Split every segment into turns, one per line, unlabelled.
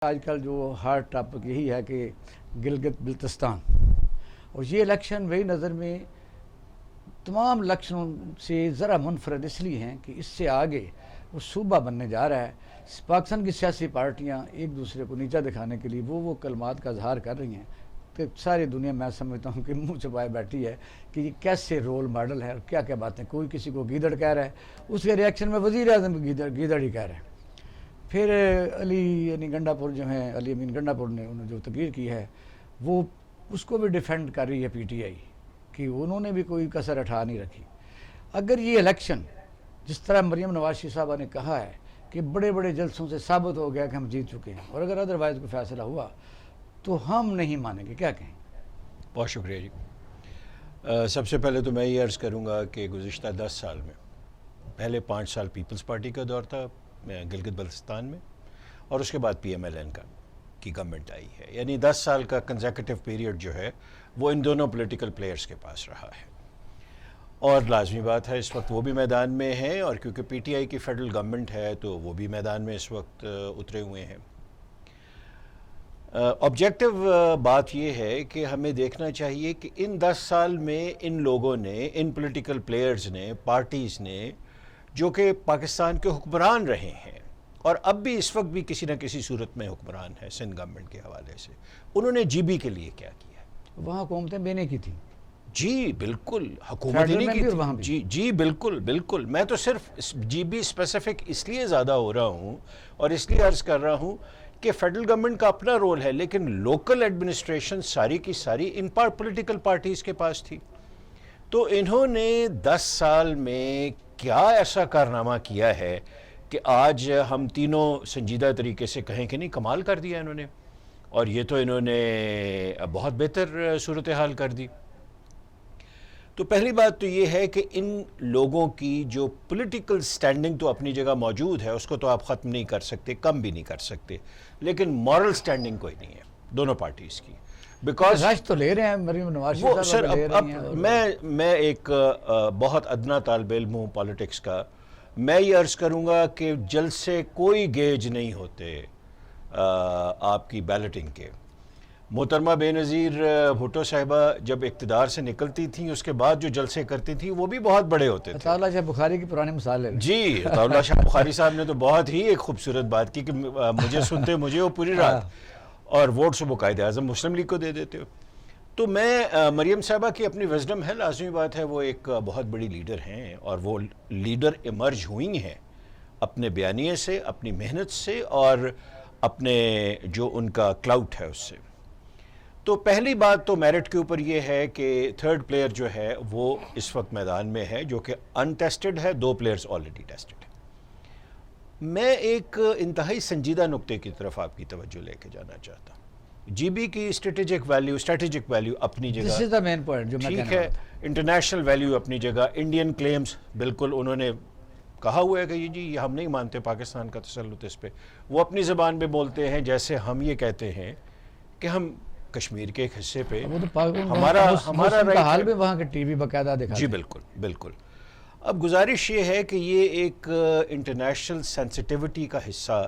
آج کل جو ہارڈ ٹاپک یہی ہے کہ گلگت بلتستان، اور یہ الیکشن میری نظر میں تمام الیکشنوں سے ذرا منفرد اس لیے ہیں کہ اس سے آگے وہ صوبہ بننے جا رہا ہے۔ پاکستان کی سیاسی پارٹیاں ایک دوسرے کو نیچا دکھانے کے لیے وہ کلمات کا اظہار کر رہی ہیں کہ ساری دنیا میں سمجھتا ہوں کہ منہ چھپائے بیٹھی ہے کہ یہ کیسے رول ماڈل ہے اور کیا کیا باتیں۔ کوئی کسی کو گیدڑ کہہ رہا ہے، اس کے ریئیکشن میں وزیر اعظم گیدڑ ہی کہہ رہے ہیں۔ پھر علی یعنی گنڈا پور جو ہیں، علی امین گنڈا پور نے انہوں نے جو تقریر کی ہے وہ اس کو بھی ڈیفینڈ کر رہی ہے پی ٹی آئی کہ انہوں نے بھی کوئی کسر اٹھا نہیں رکھی۔ اگر یہ الیکشن جس طرح مریم نواز صاحبہ نے کہا ہے کہ بڑے بڑے جلسوں سے ثابت ہو گیا کہ ہم جیت چکے ہیں، اور اگر ادروائز کوئی فیصلہ ہوا تو ہم نہیں مانیں گے، کیا کہیں؟
بہت شکریہ جی۔ سب سے پہلے تو میں یہ عرض کروں گا کہ گزشتہ 10 سال میں پہلے 5 سال پیپلز پارٹی کا دور تھا گلگت بلتستان میں، اور اس کے بعد پی ایم ایل این کی گورنمنٹ آئی ہے، یعنی 10 سال کا کنزیکٹیو پیریڈ جو ہے وہ ان دونوں پولیٹیکل پلیئرز کے پاس رہا ہے، اور لازمی بات ہے اس وقت وہ بھی میدان میں ہیں، اور کیونکہ پی ٹی آئی کی فیڈرل گورنمنٹ ہے تو وہ بھی میدان میں اس وقت اترے ہوئے ہیں۔ آبجیکٹیو بات یہ ہے کہ ہمیں دیکھنا چاہیے کہ ان 10 سال میں ان لوگوں نے، ان پولیٹیکل پلیئرز نے، پارٹیز نے، جو کہ پاکستان کے حکمران رہے ہیں اور اب بھی اس وقت بھی کسی نہ کسی صورت میں حکمران ہے سندھ گورنمنٹ کے حوالے سے، انہوں نے جی بی کے لیے کیا کیا ہے؟
وہاں حکومتیں بینے کی تھیں۔
جی بالکل، حکومت ہی نہیں کی تھی۔ جی بالکل میں تو صرف جی بی اسپیسیفک اس لیے زیادہ ہو رہا ہوں اور اس لیے عرض کر رہا ہوں کہ فیڈرل گورنمنٹ کا اپنا رول ہے، لیکن لوکل ایڈمنسٹریشن ساری کی ساری ان پولیٹیکل پارٹیز کے پاس تھی۔ تو انہوں نے 10 سال میں کیا ایسا کارنامہ کیا ہے کہ آج ہم تینوں سنجیدہ طریقے سے کہیں کہ نہیں کمال کر دیا انہوں نے، اور یہ تو انہوں نے بہت بہتر صورتحال کر دی۔ تو پہلی بات تو یہ ہے کہ ان لوگوں کی جو پولیٹیکل سٹینڈنگ تو اپنی جگہ موجود ہے، اس کو تو آپ ختم نہیں کر سکتے، کم بھی نہیں کر سکتے، لیکن مورل سٹینڈنگ کوئی نہیں ہے دونوں پارٹیز کی، بیکاز
راج تو لے رہے ہیں مریم نواز صاحب
سر
لے رہی ہیں۔
میں ایک بہت ادنا طالب علم ہوں پالیٹکس کا، میں یہ عرض کروں گا کہ جلسے کوئی گیج نہیں ہوتے آپ کی بیلٹنگ کے۔ محترمہ بے نظیر بھٹو صاحبہ جب اقتدار سے نکلتی تھیں اس کے بعد جو جلسے کرتی تھیں وہ بھی بہت بڑے ہوتے تھے۔
عطا اللہ شاہ بخاری کی پرانی مثال ہے
جی، عطا اللہ شاہ بخاری صاحب نے تو بہت ہی ایک خوبصورت بات کی کہ مجھے سنتے مجھے وہ پوری رات، اور ووٹ صبح قائد اعظم مسلم لیگ کو دے دیتے ہو۔ تو میں مریم صاحبہ کی اپنی وزڈم ہے، لازمی بات ہے وہ ایک بہت بڑی لیڈر ہیں، اور وہ لیڈر ایمرج ہوئی ہیں اپنے بیانیے سے، اپنی محنت سے، اور اپنے جو ان کا کلاؤٹ ہے اس سے۔ تو پہلی بات تو میرٹ کے اوپر یہ ہے کہ تھرڈ پلیئر جو ہے وہ اس وقت میدان میں ہے جو کہ انٹیسٹڈ ہے، 2 پلیئرز آلریڈی ٹیسٹڈ ہیں۔ میں ایک انتہائی سنجیدہ نقطے کی طرف آپ کی توجہ لے کے جانا چاہتا ہوں۔ جی بی کی اسٹریٹجک ویلیو اپنی جگہ،
دس از دا مین پوائنٹ جو میں
ٹھیک ہے، انٹرنیشنل ویلیو اپنی جگہ، انڈین کلیمز بالکل انہوں نے کہا ہوا ہے کہ جی ہم نہیں مانتے پاکستان کا تسلط اس پہ، وہ اپنی زبان میں بولتے ہیں جیسے ہم یہ کہتے ہیں کہ ہم کشمیر کے ایک حصے پہ ہمارا
حال بھی وہاں کے ٹی وی باقاعدہ دکھاتے ہیں۔
جی بالکل۔ اب گزارش یہ ہے کہ یہ ایک انٹرنیشنل سینسٹیوٹی کا حصہ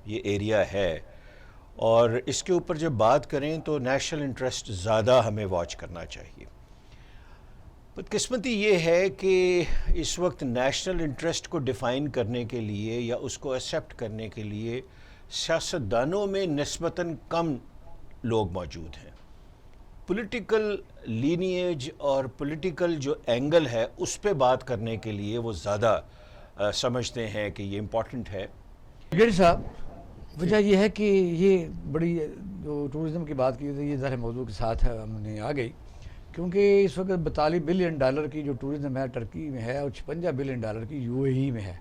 یہ ایریا ہے، اور اس کے اوپر جب بات کریں تو نیشنل انٹرسٹ زیادہ ہمیں واچ کرنا چاہیے۔ بدقسمتی یہ ہے کہ اس وقت نیشنل انٹرسٹ کو ڈیفائن کرنے کے لیے یا اس کو ایکسیپٹ کرنے کے لیے سیاستدانوں میں نسبتاً کم لوگ موجود ہیں۔ پولیٹیکل لینیج اور پولیٹیکل جو اینگل ہے اس پہ بات کرنے کے لیے وہ زیادہ سمجھتے ہیں کہ یہ امپورٹنٹ ہے۔
گیری صاحب، وجہ یہ ہے کہ یہ بڑی جو ٹورزم کی بات کی تھی یہ ظاہر موضوع کے ساتھ ہم نے آ گئی، کیونکہ اس وقت 42 بلین ڈالر کی جو ٹورزم ہے ٹرکی میں ہے، اور 56 بلین ڈالر کی یو اے ای میں ہے۔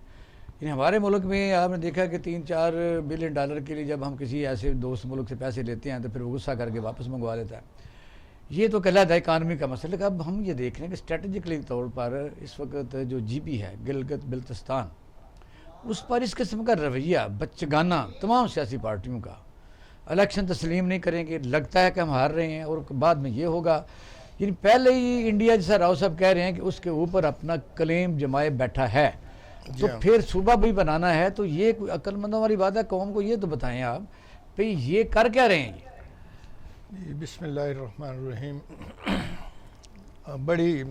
یعنی ہمارے ملک میں آپ نے دیکھا کہ 3-4 بلین ڈالر کے لیے جب ہم کسی ایسے دوست ملک سے پیسے لیتے ہیں تو پھر وہ غصہ کر کے واپس منگوا لیتا ہے۔ یہ تو کہلاتا ہے اکانومی کا مسئلہ، لیکن اب ہم یہ دیکھ رہے ہیں کہ اسٹریٹجکلی طور پر اس وقت جو جی پی ہے گلگت بلتستان، اس پر اس قسم کا رویہ بچگانہ تمام سیاسی پارٹیوں کا، الیکشن تسلیم نہیں کریں گے، لگتا ہے کہ ہم ہار رہے ہیں اور بعد میں یہ ہوگا۔ یعنی پہلے ہی انڈیا جیسا راؤ صاحب کہہ رہے ہیں کہ اس کے اوپر اپنا کلیم جمائے بیٹھا ہے، تو پھر صوبہ بھی بنانا ہے، تو یہ کوئی عقل مندوں والی بات ہے۔ قوم کو یہ تو بتائیں آپ پہ یہ کر کیا رہے ہیں؟
جی بسم اللہ الرحمن الرحیم. بڑی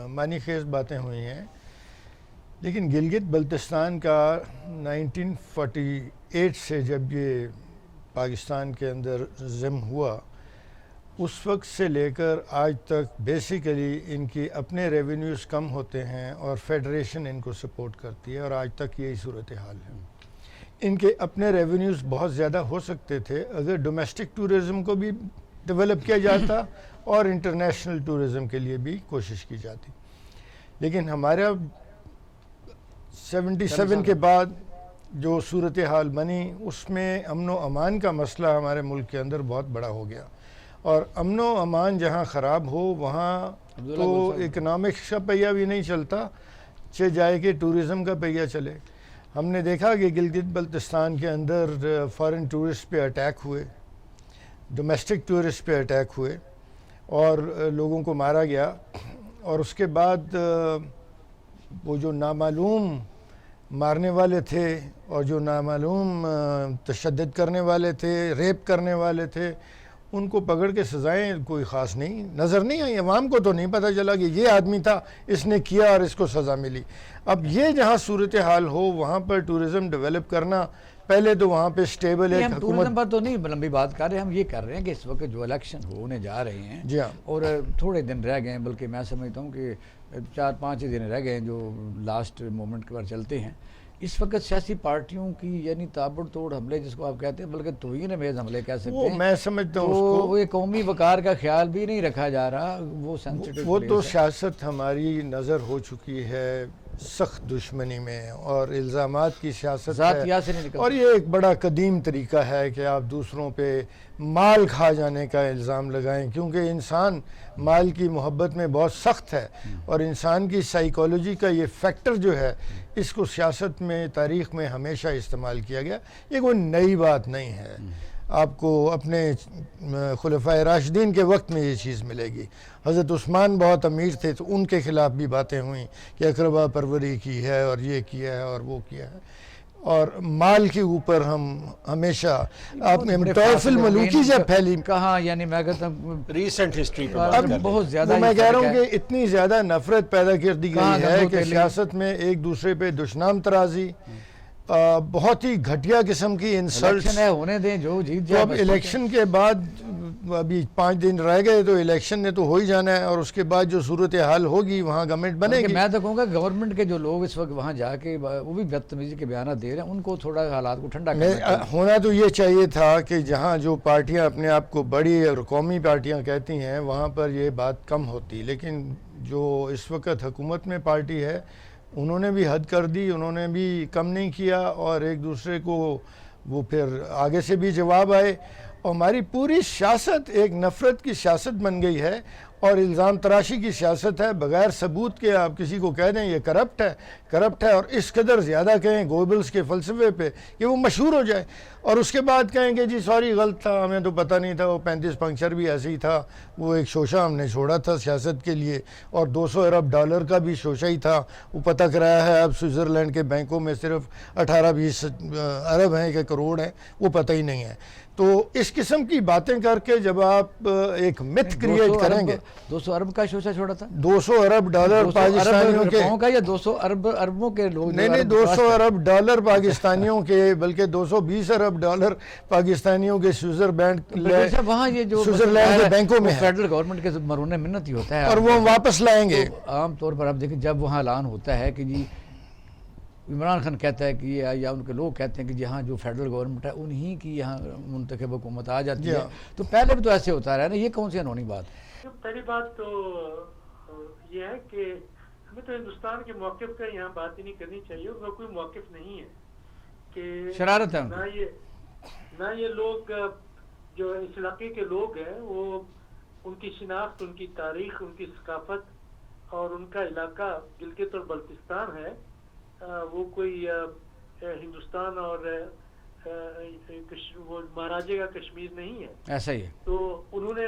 معنی خیز باتیں ہوئی ہیں، لیکن گلگت بلتستان کا 1948 سے جب یہ پاکستان کے اندر ضم ہوا، اس وقت سے لے کر آج تک بیسیکلی ان کی اپنے ریونیوز کم ہوتے ہیں اور فیڈریشن ان کو سپورٹ کرتی ہے، اور آج تک یہی صورتحال ہے. ان کے اپنے ریونیوز بہت زیادہ ہو سکتے تھے اگر ڈومیسٹک ٹورزم کو بھی ڈیولپ کیا جاتا اور انٹرنیشنل ٹورزم کے لیے بھی کوشش کی جاتی. لیکن ہمارا 77 کے بعد جو صورتحال بنی، اس میں امن و امان کا مسئلہ ہمارے ملک کے اندر بہت بڑا ہو گیا، اور امن و امان جہاں خراب ہو وہاں تو اکنامکس کا پہیہ بھی نہیں چلتا، چہ جائے کہ ٹورزم کا پہیہ چلے. ہم نے دیکھا کہ گلگت بلتستان کے اندر فارن ٹورسٹ پہ اٹیک ہوئے، ڈومیسٹک ٹورسٹ پہ اٹیک ہوئے اور لوگوں کو مارا گیا، اور اس کے بعد وہ جو نامعلوم مارنے والے تھے اور جو نامعلوم تشدد کرنے والے تھے، ریپ کرنے والے تھے، ان کو پکڑ کے سزائیں کوئی خاص نہیں نظر نہیں آئی. عوام کو تو نہیں پتہ چلا کہ یہ آدمی تھا، اس نے کیا اور اس کو سزا ملی. اب یہ جہاں صورتحال ہو وہاں پر ٹورزم ڈیولپ کرنا، پہلے تو وہاں پہ سٹیبل ایک حکومت.
ٹورزم پر تو نہیں لمبی بات کر رہے ہیں، ہم یہ کر رہے ہیں کہ اس وقت جو الیکشن ہونے جا رہے ہیں
جی ہاں،
اور تھوڑے دن رہ گئے ہیں، بلکہ میں سمجھتا ہوں کہ 4-5 دن رہ گئے ہیں جو لاسٹ مومنٹ کے بعد چلتے ہیں. اس وقت سیاسی پارٹیوں کی یعنی تابڑ توڑ حملے جس کو آپ کہتے ہیں، بلکہ توہین میز حملے کہہ سکتے ہیں،
میں سمجھتا ہوں اس
تو
کو
وہ قومی وقار کا خیال بھی نہیں رکھا جا رہا.
وہ تو سیاست ہماری نظر ہو چکی ہے سخت دشمنی میں، اور الزامات کی سیاست ہے، اور یہ ایک بڑا قدیم طریقہ ہے کہ آپ دوسروں پہ مال کھا جانے کا الزام لگائیں، کیونکہ انسان مال کی محبت میں بہت سخت ہے، اور انسان کی سائیکالوجی کا یہ فیکٹر جو ہے اس کو سیاست میں تاریخ میں ہمیشہ استعمال کیا گیا. یہ کوئی نئی بات نہیں ہے، آپ کو اپنے خلفائے راشدین کے وقت میں یہ چیز ملے گی. حضرت عثمان بہت امیر تھے تو ان کے خلاف بھی باتیں ہوئیں کہ اقربا پروری کی ہے اور یہ کیا ہے اور وہ کیا ہے، اور مال کے اوپر ہم ہمیشہ آپ نے طوائف الملوکی جب پھیلی
کہاں، یعنی میں کہتا ہوں
ریسنٹ ہسٹری
بہت زیادہ
میں کہہ رہا ہوں کہ اتنی زیادہ نفرت پیدا کر دی گئی ہے کہ سیاست میں ایک دوسرے پہ دشنام ترازی، بہت ہی گھٹیا قسم کی انسلٹس
ہونے دیں جو جیت جائے.
اب الیکشن کے بعد ابھی 5 دن رہ گئے تو الیکشن نے تو ہو ہی جانا ہے، اور اس کے بعد جو صورتحال ہوگی وہاں گورنمنٹ بنے گی.
میں تو کہوں گا گورنمنٹ کے جو لوگ اس وقت وہاں جا کے وہ بھی بدتمیزی کے بیانات دے رہے ہیں، ان کو تھوڑا حالات کو ٹھنڈا کرنا
ہونا تو یہ چاہیے تھا کہ جہاں جو پارٹیاں اپنے آپ کو بڑی اور قومی پارٹیاں کہتی ہیں وہاں پر یہ بات کم ہوتی، لیکن جو اس وقت حکومت میں پارٹی ہے انہوں نے بھی حد کر دی، انہوں نے بھی کم نہیں کیا، اور ایک دوسرے کو وہ پھر آگے سے بھی جواب آئے، اور ہماری پوری سیاست ایک نفرت کی سیاست بن گئی ہے اور الزام تراشی کی سیاست ہے. بغیر ثبوت کے آپ کسی کو کہہ دیں یہ کرپٹ ہے، اور اس قدر زیادہ کہیں گوبلز کے فلسفے پہ کہ وہ مشہور ہو جائے، اور اس کے بعد کہیں کہ جی سوری غلط تھا، ہمیں تو پتہ نہیں تھا، وہ 35 پنکچر بھی ایسے ہی تھا، وہ ایک شوشہ ہم نے چھوڑا تھا سیاست کے لیے، اور $200 ارب کا بھی شوشہ ہی تھا، وہ پتہ کرایا ہے اب سوئٹزرلینڈ کے بینکوں میں صرف 18-20 ارب ہیں کہ کروڑ ہیں، وہ پتہ ہی نہیں ہے. تو اس قسم کی باتیں کر کے جب آپ ایک متھ کریٹ کریں گے.
200 ارب کا شوشہ چھوڑا تھا،
$200 ارب پاکستانیوں کے
یا 200 اربوں کے لوگ،
نہیں $200 ارب پاکستانیوں کے، بلکہ $220 ارب پاکستانیوں کے
وہاں یہ جو
سوئٹزرلینڈ کے بینکوں میں
فیڈرل گورنمنٹ کے مرہون منت ہی ہوتا ہے،
اور وہ واپس لائیں گے.
عام طور پر آپ دیکھیں جب وہاں اعلان ہوتا ہے کہ جی عمران خان کہتا ہے کہ یا ان کے لوگ کہتے ہیں کہ جہاں جو فیڈرل گورنمنٹ ہے انہی کی یہاں منتخب حکومت آ جاتی ہے، تو پہلے بھی تو ایسے ہوتا رہا نا، یہ کون سی انہونی بات ہے؟
پہلی بات تو یہ ہے کہ ہمیں تو ہندوستان کے موقف کا یہاں بات ہی نہیں کرنی چاہیے، اور کوئی موقف نہیں ہے کہ
شرارت ہے
نہ یہ لوگ جو اس علاقے کے لوگ ہیں وہ ان کی شناخت، ان کی تاریخ، ان کی ثقافت اور ان کا علاقہ گلگت اور بلتستان ہے، وہ کوئی ہندوستان اور وہ مہاراجے کا کشمیر نہیں ہے،
ایسا ہی ہے.
تو انہوں نے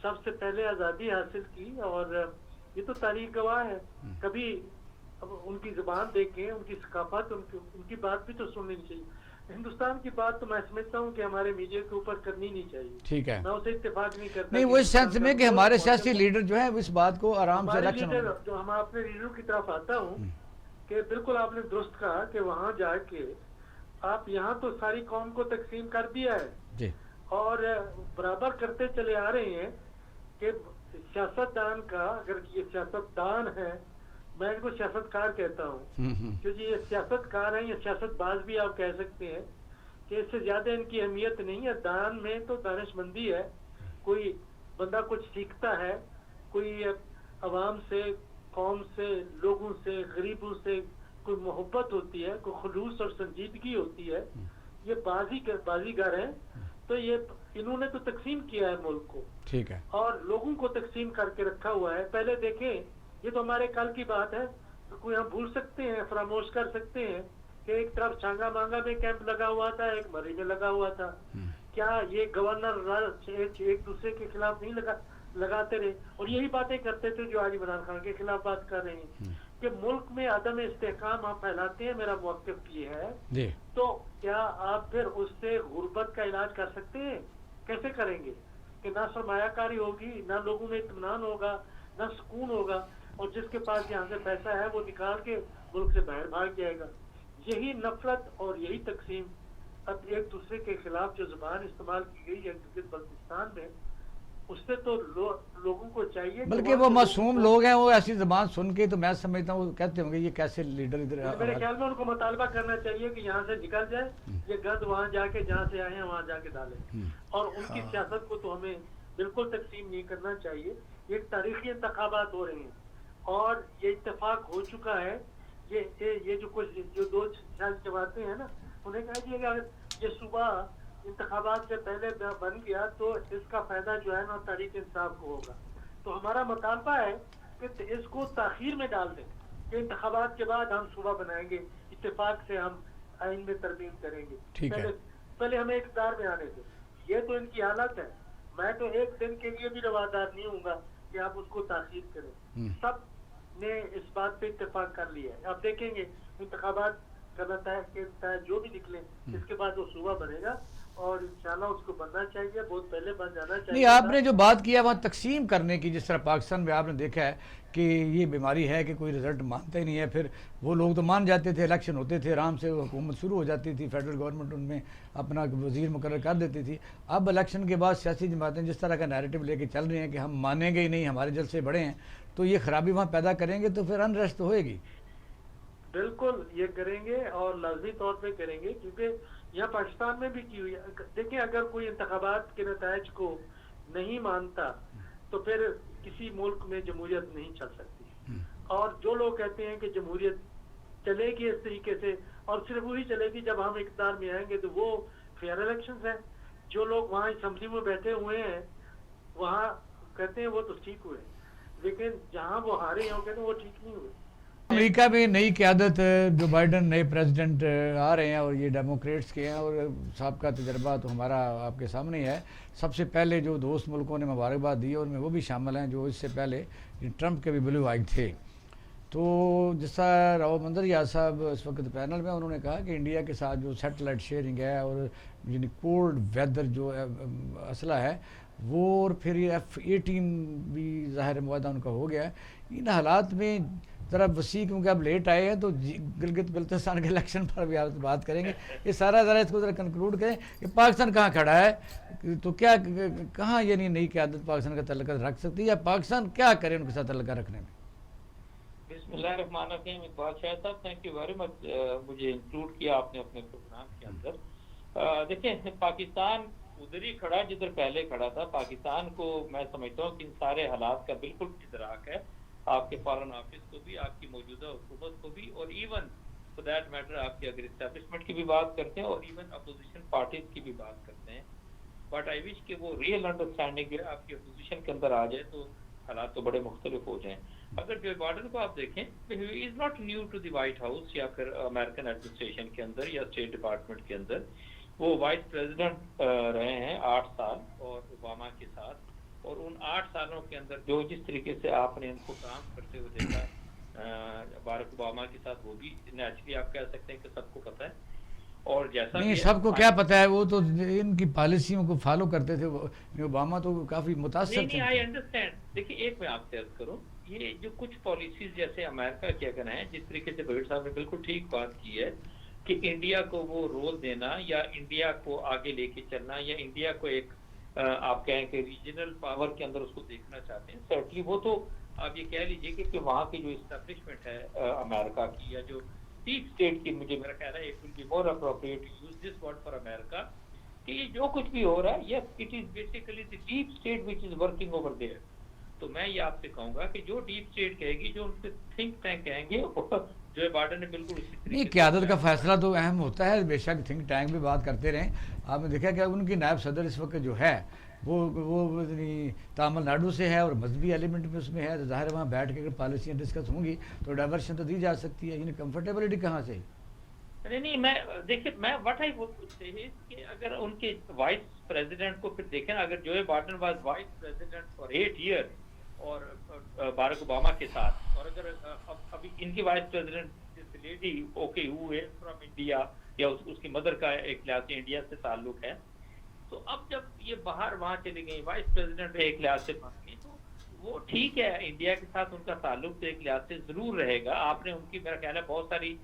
سب سے پہلے آزادی حاصل کی، اور یہ تو تاریخ گواہ ہے. کبھی اب ان کی زبان دیکھیں، ان کی ثقافت، ان کی بات بھی تو سن لینی چاہیے. ہندوستان کی بات تو میں سمجھتا ہوں کہ ہمارے میڈیا کے اوپر کرنی نہیں چاہیے.
ٹھیک ہے,
میں اسے اتفاق نہیں کرتا.
نہیں وہ اس سینس میں کہ ہمارے سیاسی لیڈر جو ہیں اس بات کو آرام سے الیکشن
جو ہم اپنے لیڈروں کی طرف آتا ہوں کہ بالکل آپ نے درست کہا کہ وہاں جا کے آپ یہاں تو ساری قوم کو تقسیم کر دیا ہے
جی,
اور برابر کرتے چلے آ رہے ہیں کہ سیاست دان کا, اگر یہ سیاست دان ہے, میں ان کو سیاست کار کہتا ہوں کیونکہ یہ سیاست کار ہیں, یہ سیاست باز بھی آپ کہہ سکتے ہیں کہ اس سے زیادہ ان کی اہمیت نہیں ہے. دان میں تو دانش مندی ہے, کوئی بندہ کچھ سیکھتا ہے, کوئی عوام سے, قوم سے, لوگوں سے, غریبوں سے کوئی محبت ہوتی ہے, کوئی خلوص اور سنجیدگی ہوتی ہے. یہ بازیگر ہیں, تو یہ انہوں نے تو تقسیم کیا ہے ملک کو,
ٹھیک ہے,
اور لوگوں کو تقسیم کر کے رکھا ہوا ہے. پہلے دیکھیں, یہ تو ہمارے کل کی بات ہے, کوئی ہم بھول سکتے ہیں, فراموش کر سکتے ہیں کہ ایک طرف چھانگا مانگا میں کیمپ لگا ہوا تھا, ایک مری میں لگا ہوا تھا. کیا یہ گورنر ایک دوسرے کے خلاف نہیں لگاتے رہے اور یہی باتیں کرتے تھے جو آج عمران خان کے خلاف بات کر رہے ہیں کہ ملک میں عدم استحکام آپ پھیلاتے ہیں. میرا موقف یہ ہے تو کیا آپ پھر اس سے غربت کا علاج کر سکتے ہیں؟ کیسے کریں گے کہ نہ سرمایہ کاری ہوگی, نہ لوگوں میں اطمینان ہوگا, نہ سکون ہوگا, اور جس کے پاس یہاں سے پیسہ ہے وہ نکال کے ملک سے باہر بھاگ جائے گا. یہی نفرت اور یہی تقسیم اب ایک دوسرے کے خلاف جو زبان استعمال کی گئی ہے گلگت بلتستان میں, اس سے تو لوگوں کو چاہیے,
بلکہ وہ معصوم لوگ ہیں, وہ ایسی زبان سن کے تو میں سمجھتا ہوں وہ کہتے ہوں گے یہ کیسے لیڈر ادھر.
میرے خیال میں ان کو مطالبہ کرنا چاہیے کہ یہاں سے نکل جائے, یہ گند وہاں جا کے جہاں سے آئے ہیں وہاں جا کے ڈالیں, اور ان کی سیاست کو تو ہمیں بالکل تقسیم نہیں کرنا چاہیے. یہ تاریخی انتخابات ہو رہے ہیں اور یہ اتفاق ہو چکا ہے. یہ جو کچھ جو دو سیاسی جماعتیں ہیں نا, انہیں کہا کہ اگر یہ صوبہ انتخابات سے پہلے بن گیا تو اس کا فائدہ جو ہے نا تحریک انصاف کو ہوگا. تو ہمارا مطالبہ ہے کہ اس کو تاخیر میں ڈال دیں کہ انتخابات کے بعد ہم صوبہ بنائیں گے, اتفاق سے ہم آئین میں ترمیم کریں گے. پہلے ہمیں اقتدار میں آنے دیں. یہ تو ان کی حالت ہے. میں تو ایک دن کے لیے بھی روادار نہیں ہوں گا کہ آپ اس کو تاخیر کریں. سب نے اس بات پہ اتفاق کر لیا ہے. آپ دیکھیں گے انتخابات کا نتائج جو بھی نکلے اس کے بعد وہ صوبہ بنے گا, اور انشاءاللہ اس کو بننا چاہیے, بہت پہلے بن جانا چاہیے.
نہیں, آپ نے جو بات کیا وہاں تقسیم کرنے کی, جس طرح پاکستان میں آپ نے دیکھا ہے کہ یہ بیماری ہے کہ کوئی رزلٹ مانتا ہی نہیں ہے. پھر وہ لوگ تو مان جاتے تھے, الیکشن ہوتے تھے, آرام سے حکومت شروع ہو جاتی تھی, فیڈرل گورنمنٹ ان میں اپنا وزیر مقرر کر دیتی تھی. اب الیکشن کے بعد سیاسی جماعتیں جس طرح کا نیریٹو لے کے چل رہی ہیں کہ ہم مانیں گے ہی نہیں, ہمارے جلسے بڑے ہیں, تو یہ خرابی وہاں پیدا کریں گے, تو پھر انریسٹ ہوئے گی.
بالکل یہ کریں گے اور لازمی طور پہ کریں گے, کیونکہ یہاں پاکستان میں بھی کی ہوئی ہے. دیکھیں, اگر کوئی انتخابات کے نتائج کو نہیں مانتا تو پھر کسی ملک میں جمہوریت نہیں چل سکتی. اور جو لوگ کہتے ہیں کہ جمہوریت چلے گی اس طریقے سے, اور صرف وہی چلے گی جب ہم اقتدار میں آئیں گے, تو وہ فیئر الیکشنز ہیں. جو لوگ وہاں اسمبلی میں بیٹھے ہوئے ہیں وہاں کہتے ہیں وہ تو ٹھیک ہوئے, لیکن جہاں وہ ہارے ہیں وہ کہتے ہیں وہ ٹھیک نہیں ہوئے.
امریکہ میں نئی قیادت, جو بائیڈن نئے پریزیڈنٹ آ رہے ہیں اور یہ ڈیموکریٹس کے ہیں, اور صاحب کا تجربہ تو ہمارا آپ کے سامنے ہے. سب سے پہلے جو دوست ملکوں نے مبارکباد دی اور میں وہ بھی شامل ہیں جو اس سے پہلے ٹرمپ کے بھی بلیو آئیک تھے. تو جس طرح راؤ مندریاز صاحب اس وقت پینل میں, انہوں نے کہا کہ انڈیا کے ساتھ جو سیٹلائٹ شیئرنگ ہے اور یعنی کولڈ ویدر جو اسلحہ ہے وہ, اور پھر یہ F-18 بھی ظاہر معاہدہ ان کا ہو گیا ہے. ان حالات میں ذرا وسیع, کیونکہ اب لیٹ آئے ہیں تو گلگت بلتستان کے الیکشن پر بھی آپ بات کریں گے. یہ سارا ذرا اس کو ذرا کنکلوڈ کریں کہ پاکستان کہاں کھڑا ہے, تو کیا کہاں یعنی نئی قیادت پاکستان کا تعلقات رکھ سکتی ہے, یا پاکستان کیا کرے ان کے ساتھ تعلقہ رکھنے میں.
بسم اللہ الرحمن الرحیم. اقبال شاہ صاحب, تھینک یو ویری مچ, مجھے انکلوڈ کیا آپ نے اپنے پروگرام کے اندر. دیکھیں, پاکستان ادھر ہی کھڑا جدھر پہلے کھڑا تھا. پاکستان کو میں سمجھتا ہوں کہ ان سارے حالات کا بالکل ادراک ہے, آپ کے فارن آفس کو بھی, آپ کی موجودہ حکومت کو بھی, اور ایون فور دیٹ میٹر آپ کی اگر اسٹیبلشمنٹ کی بھی بات کرتے ہیں اور ایون اپوزیشن پارٹیز کی بھی بات کرتے ہیں. بٹ آئی وش کہ وہ ریئل انڈرسٹینڈنگ ہے آپ کی اپوزیشن کے اندر آ جائے تو حالات تو بڑے مختلف ہو جائیں. اگر جو بائیڈن کو آپ دیکھیں, he is not new to the White House یا پھر امریکن ایڈمنسٹریشن کے اندر یا اسٹیٹ ڈپارٹمنٹ کے اندر. وہ وائس پریزیڈنٹ رہے ہیں 8 سال اور اوباما کے ساتھ, اور ان 8 سالوں کے اندر جو جس طریقے سے آپ نے ان کو کام کرتے ہوئے دیکھا بارک اوباما کے ساتھ, وہ بھی نیچرلی آپ کہہ سکتے ہیں کہ سب کو پتہ ہے. اور جیسا
نہیں سب کو کیا پتہ ہے، وہ تو ان کی پالیسیوں کو فالو کرتے تھے، اوباما تو کافی متاثر تھے.
I understand. دیکھیے ایک میں آپ سے عرض کروں، یہ جو کچھ پالیسیز جیسے امریکہ کیا کرنا ہے، جس طریقے سے بھٹ صاحب نے بالکل ٹھیک بات کی ہے کہ انڈیا کو وہ رول دینا یا انڈیا کو آگے لے کے چلنا یا انڈیا کو ایک آپ کہیں کہ ریجنل پاور کے اندر اس کو دیکھنا چاہتے ہیں. سرٹلی وہ تو آپ یہ کہہ لیجیے کہ وہاں کی جو اسٹیبلشمنٹ ہے امریکہ کی یا جو ڈیپ اسٹیٹ کی، مجھے میرا کہنا ہے it will be more appropriate to use this word for America, کہ یہ جو کچھ بھی ہو رہا ہے yes it is basically the deep state which is working over there. تو میں یہ آپ سے کہوں گا کہ جو ڈیپ اسٹیٹ کہے گی، جو ان کے تھنک ٹینک کہیں گے، جو بائیڈن نے بالکل اسی طریقے
نہیں، قیادت کا فیصلہ تو اہم ہوتا ہے، بے شک تھنک ٹینک بھی بات کرتے رہیں. آپ نے دیکھا کہ ان کی نائب صدر اس وقت جو ہے وہ تامل ناڈو سے ہے اور مذہبی ایلیمنٹ بھی اس میں ہے، تو ظاہر ہے وہاں بیٹھ کے اگر پالیسیاں ڈسکس ہوں گی تو ڈائیورشن تو دی جا سکتی ہے. یعنی کمفرٹیبلٹی کہاں سے؟
نہیں میں دیکھیے میں وٹ آئی وڈ سے کہ اگر ان کے وائس پریزیڈنٹ کو پھر دیکھیں نا، اگر Joe Biden was vice president for 8 year اور بارک اوباما کے ساتھ، اور اگر ابھی ان کی وائس پریزیڈنٹ لیڈی اوکے ہو ہے فرام انڈیا یا اس کی مدر کا ایک لحاظ سے انڈیا سے تعلق ہے، تو اب جب یہ باہر وہاں چلی گئی وائس پریزیڈنٹ ایک لحاظ سے بن گئی، تو وہ ٹھیک ہے، انڈیا کے ساتھ ان کا تعلق تو ایک لحاظ سے ضرور رہے گا. آپ نے ان کی میرا خیال ہے بہت ساری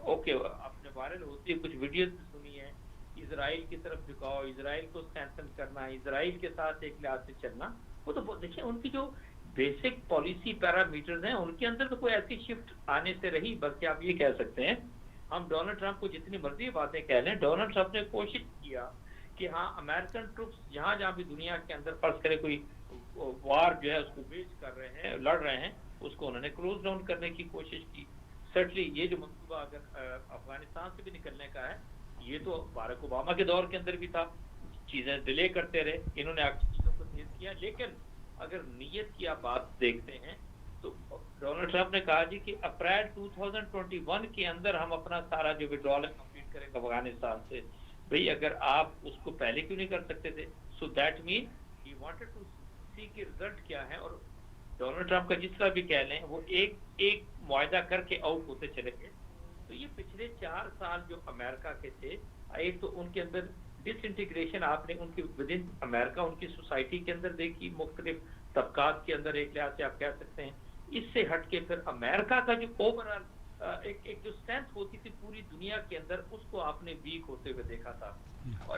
اوکے آپ نے وائرل ہوتی ہے کچھ ویڈیوز بھی سنی ہے، اسرائیل کی طرف جھکاؤ، اسرائیل کو سینکشن کرنا، اسرائیل کے ساتھ ایک لحاظ سے چلنا. وہ تو دیکھیں ان کی جو بیسک پالیسی پیرامیٹرز ہیں ان کے اندر تو کوئی ایسی شفٹ آنے سے رہی، بلکہ آپ یہ کہہ سکتے ہیں ہم ڈونلڈ ٹرمپ کو جتنی مرضی باتیں کہہ لیں، ڈونلڈ ٹرمپ نے کوشش کیا کہ ہاں امریکن ٹروپس جہاں جہاں بھی دنیا کے اندر فرض کرے کوئی وار جو ہے اس کو بیچ کر رہے ہیں، لڑ رہے ہیں، اس کو انہوں نے کلوز ڈاؤن کرنے کی کوشش کی. سرٹلی یہ جو منصوبہ اگر افغانستان سے بھی نکلنے کا ہے، یہ تو بارک اوباما کے دور کے اندر بھی تھا، چیزیں ڈیلے کرتے رہے، انہوں نے آپ چیزوں کو تیز کیا. لیکن اگر نیت کی آپ بات دیکھتے ہیں تو ڈونلڈ ٹرمپ نے کہا جی کہ اپریل 2021 کے اندر ہم اپنا سارا جو وڈرال کمپلیٹ کریں گے افغانستان سے. بھئی اگر آپ اس کو پہلے کیوں نہیں کر سکتے تھے؟ So that man he wanted to see کہ رزلٹ کیا ہے. اور ڈونلڈ ٹرمپ کا جس طرح بھی کہہ لیں وہ ایک معاہدہ کر کے آؤٹ ہوتے چلے گئے. تو یہ پچھلے 4 سال جو امریکہ کے تھے، ایک تو ان کے اندر ڈس انٹیگریشن آپ نے ان کی ود ان امریکہ ان کی سوسائٹی کے اندر دیکھی، مختلف طبقات کے اندر ایک لحاظ سے آپ کہہ سکتے ہیں. اس سے ہٹ کے پھر امریکہ کا جو اوورآل ایک جو اسٹرینتھ ہوتی تھی پوری دنیا کے اندر، اس کو آپ نے ویک ہوتے ہوئے دیکھا تھا.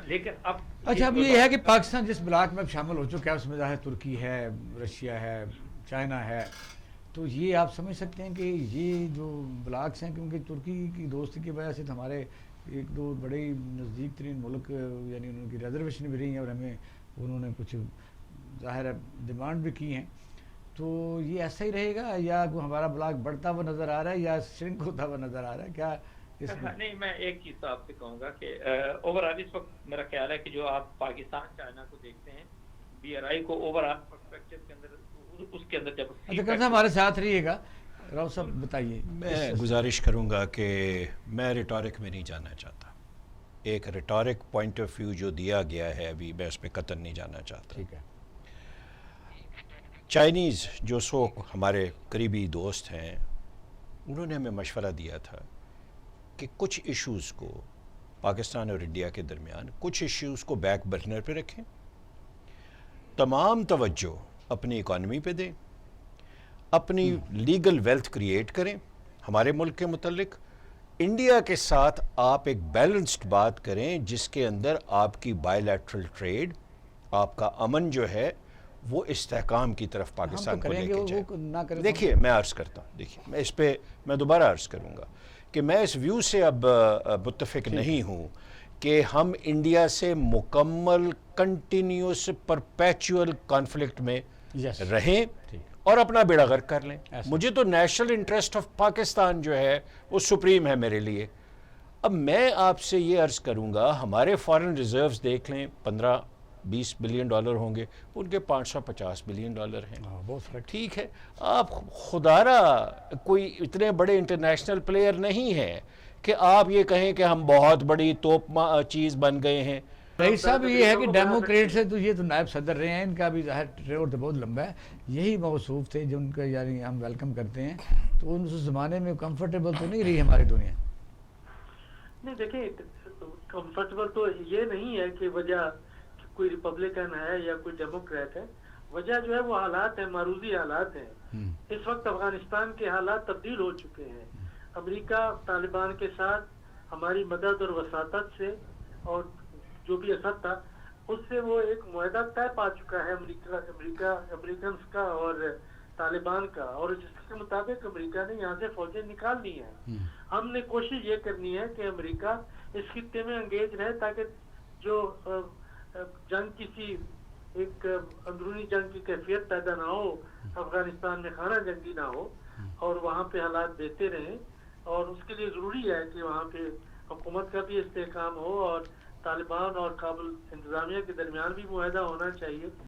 لیکن
اچھا اب یہ ہے کہ پاکستان جس بلاک میں شامل ہو چکا ہے اس میں ظاہر ترکی ہے، رشیا ہے، چائنا ہے، تو یہ آپ سمجھ سکتے ہیں کہ یہ جو بلاکس ہیں، کیونکہ ترکی کی دوستی کی وجہ سے ہمارے 1-2 بڑے نزدیک ترین ملک یعنی ان کی ریزرویشن بھی رہی ہیں اور ہمیں انہوں نے کچھ ظاہر ڈیمانڈ بھی کی ہیں. تو یہ ایسا ہی رہے گا یا ہمارا بلاک بڑھتا ہوا نظر آ رہا ہے یا شرنک ہوتا ہوا نظر آ رہا ہے؟ کیا اس میں
نہیں میں ایک چیز تو آپ سے کہوں گا کہ اوورآل اس وقت میرا خیال ہے کہ جو آپ پاکستان چائنا کو دیکھتے ہیں، بی آر آئی کو اوورآل پرسپیکٹو کے اندر اس کے اندر جب
اچھا ہمارے ساتھ رہیے گا. راؤ صاحب بتائیے.
میں گزارش کروں گا کہ میں ریٹورک میں نہیں جانا چاہتا. ایک ریٹورک پوائنٹ آف ویو جو دیا گیا ہے ابھی میں اس پہ قطعاً نہیں جانا چاہتا.
ٹھیک ہے.
چائنیز جو ہمارے قریبی دوست ہیں، انہوں نے ہمیں مشورہ دیا تھا کہ کچھ ایشوز کو پاکستان اور انڈیا کے درمیان کچھ ایشوز کو بیک برنر پہ رکھیں، تمام توجہ اپنی اکانومی پہ دیں، اپنی لیگل ویلتھ کریٹ کریں ہمارے ملک کے متعلق. انڈیا کے ساتھ آپ ایک بیلنسڈ بات کریں جس کے اندر آپ کی بائی لیٹرل ٹریڈ، آپ کا امن جو ہے وہ استحکام کی طرف پاکستان کو لے کے جائے. دیکھیے میں عرض کرتا ہوں، دیکھیے میں اس پہ میں دوبارہ عرض کروں گا کہ میں اس ویو سے اب متفق نہیں ہوں کہ ہم انڈیا سے مکمل کنٹینیوس پرپیچول کانفلکٹ میں رہیں اور اپنا بیڑا غرق کر لیں. مجھے تو نیشنل انٹرسٹ آف پاکستان جو ہے وہ سپریم ہے میرے لیے. اب میں آپ سے یہ عرض کروں گا، ہمارے فارن ریزروز دیکھ لیں 15-20 بلین ڈالر ہوں گے، ان کے 550 بلین ڈالر ہیں. ٹھیک ہے، آپ خدارہ کوئی اتنے بڑے انٹرنیشنل پلیئر نہیں ہے کہ آپ یہ کہیں کہ ہم بہت بڑی توپ چیز بن گئے ہیں.
رئیس صاحب یہ ہے کہ ڈیموکریٹ سے تو یہ تو نائب صدر رہے ہیں، ان کا بھی ظاہر ٹریور تو بہت لمبا ہے. یہی موصوف تھے جن کا یعنی ہم ویلکم کرتے ہیں. تو اس زمانے میں کمفرٹیبل تو نہیں رہی ہماری دنیا.
نہیں دیکھیں کمفرٹیبل تو یہ نہیں ہے کہ وجہ کوئی ریپبلکن ہے یا کوئی ڈیموکریٹ ہے. وجہ جو ہے وہ حالات ہیں، معروضی حالات ہیں. اس وقت افغانستان کے حالات تبدیل ہو چکے ہیں. امریکہ طالبان کے ساتھ ہماری مدد اور وساطت سے اور جو بھی اثر تھا اس سے وہ ایک معاہدہ طے پا چکا ہے امریکنز کا اور طالبان کا، اور جس کے مطابق امریکہ نے یہاں سے فوجیں نکال لی ہیں. ہم نے کوشش یہ کرنی ہے کہ امریکہ اس خطے میں انگیج رہے تاکہ جو جنگ کسی ایک اندرونی جنگ کی کیفیت پیدا نہ ہو، افغانستان میں خانہ جنگی نہ ہو اور وہاں پہ حالات بہتے رہیں. اور اس کے لیے ضروری ہے کہ وہاں پہ حکومت کا بھی استحکام ہو اور طالبان اور کابل انتظامیہ کے درمیان بھی معاہدہ ہونا چاہیے.